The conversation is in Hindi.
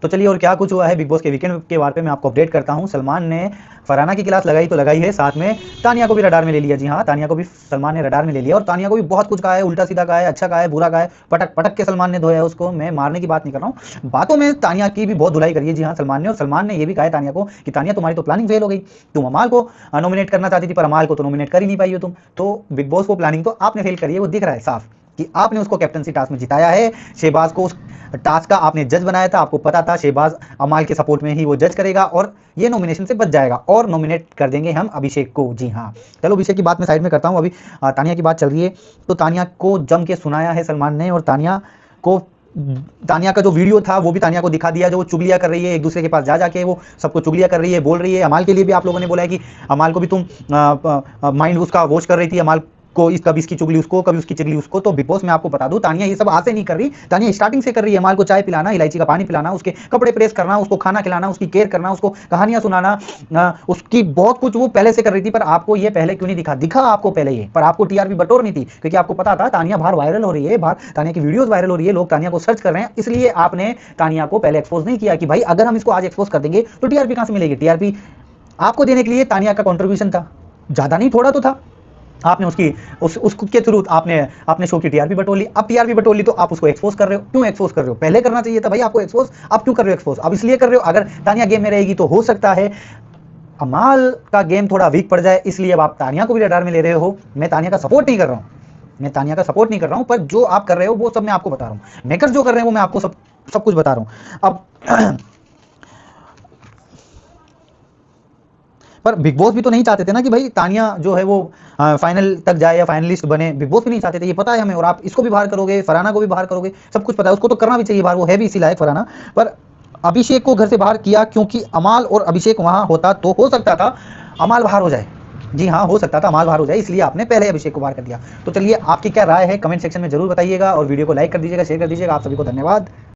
तो चलिए और क्या कुछ हुआ है बिग बॉस के वीकेंड के बारे में मैं आपको अपडेट करता हूँ। सलमान ने फरहाना की क्लास लगाई तो लगाई है, साथ में तानिया को भी रडार में ले लिया। जी हाँ, तानिया को भी सलमान ने रडार में ले लिया और तानिया को भी बहुत कुछ कहा है, उल्टा सीधा कहा है, अच्छा कहा है, बुरा कहा है, पटक पटक के सलमान ने धोया है उसको। मैं मारने की बात नहीं कर रहा हूँ, बातों में तानिया की भी बहुत धुलाई करी है जी हाँ सलमान ने। और सलमान ने यह भी कहा है तानिया को कि तानिया तुम्हारी तो प्लानिंग फेल हो गई, तुम अमाल को नॉमिनेट करना चाहती थी पर अमाल को तो नॉमिनेट कर ही नहीं पाई हो तुम। तो बिग बॉस को प्लानिंग तो आपने फेल करी है, वो दिख रहा है साफ कि आपने उसको कैप्टनसी टास्क में जिताया है। शहबाज को उस टास्क का आपने जज बनाया था, आपको पता था शहबाज अमाल के सपोर्ट में ही वो जज करेगा और ये नॉमिनेशन से बच जाएगा और नॉमिनेट कर देंगे हम अभिषेक को। जी हाँ, चलो अभिषेक की बात मैं साइड में करता हूँ, अभी तानिया की बात चल रही है। तो तानिया को जम के सुनाया है सलमान ने और तानिया का जो वीडियो था वो भी तानिया को दिखा दिया, जो वो चुगलियां कर रही है एक दूसरे के पास जा जाके, वो सबको चुगलियां कर रही है, बोल रही है। अमाल के लिए भी आप लोगों ने बोला है कि अमाल को भी तुम माइंड उसका वॉश कर रही थी, अमाल को कभी इसकी चुगली उसको, कभी उसकी चुगली उसको। तो बिग बॉस में आपको बता दूं तानिया ये सब आज से नहीं कर रही, तानिया स्टार्टिंग से कर रही है। अमाल को चाय पिलाना, इलायची का पानी पिलाना, उसके कपड़े प्रेस करना, उसको खाना खिलाना, उसकी केयर करना, उसको कहानियां सुनाना, उसकी बहुत कुछ वो पहले से कर रही थी। पर आपको ये पहले क्यों नहीं दिखा आपको पहले ये, पर आपको टीआरपी बटोरनी थी क्योंकि आपको पता था तानिया बाहर वायरल हो रही है, बाहर तानिया की वीडियोस वायरल हो रही है, लोग तानिया को सर्च कर रहे हैं, इसलिए आपने तानिया को पहले एक्सपोज नहीं किया कि भाई अगर हम इसको आज एक्सपोज कर देंगे तो टीआरपी कहां से मिलेगी। टीआरपी आपको देने के लिए तानिया का कंट्रीब्यूशन था, ज्यादा नहीं थोड़ा तो था। आपने उसके थ्रू आपने शो की टीआरपी बटोर ली। अब टीआरपी बटोर ली तो आप उसको एक्सपोज कर रहे हो। क्यों एक्सपोज कर रहे हो? पहले करना चाहिए था भाई आपको एक्सपोज, अब क्यों कर रहे हो एक्सपोज? अब इसलिए कर रहे हो अगर तानिया गेम में रहेगी तो हो सकता है अमाल का गेम थोड़ा वीक पड़ जाए, इसलिए अब आप तानिया को भी रडार में ले रहे हो। मैं तानिया का सपोर्ट नहीं कर रहा हूं, मैं तानिया का सपोर्ट नहीं कर रहा हूं, पर जो आप कर रहे हो वो सब मैं आपको बता रहा हूं। मेकर्स जो कर रहे हैं वो मैं आपको सब कुछ बता रहा हूं। अब पर बिग बॉस भी तो नहीं चाहते थे ना कि भाई तानिया जो है वो फाइनल तक जाए या फाइनलिस्ट बने। बिग बॉस भी नहीं चाहते थे, ये पता है हमें। और आप इसको भी बाहर करोगे, फरहाना को भी बाहर करोगे, सब कुछ पता है। उसको तो करना भी चाहिए बाहर, वो है भी इसी लायक फरहाना। पर अभिषेक को घर से बाहर किया क्योंकि अमाल और अभिषेक वहां होता तो हो सकता था अमाल बाहर हो जाए। जी हाँ, हो सकता था अमाल बाहर हो जाए, इसलिए आपने पहले अभिषेक को बाहर कर दिया। तो चलिए आपकी क्या राय है कमेंट सेक्शन में जरूर बताइएगा और वीडियो को लाइक कर दीजिएगा, शेयर कर दीजिएगा। आप सभी को धन्यवाद।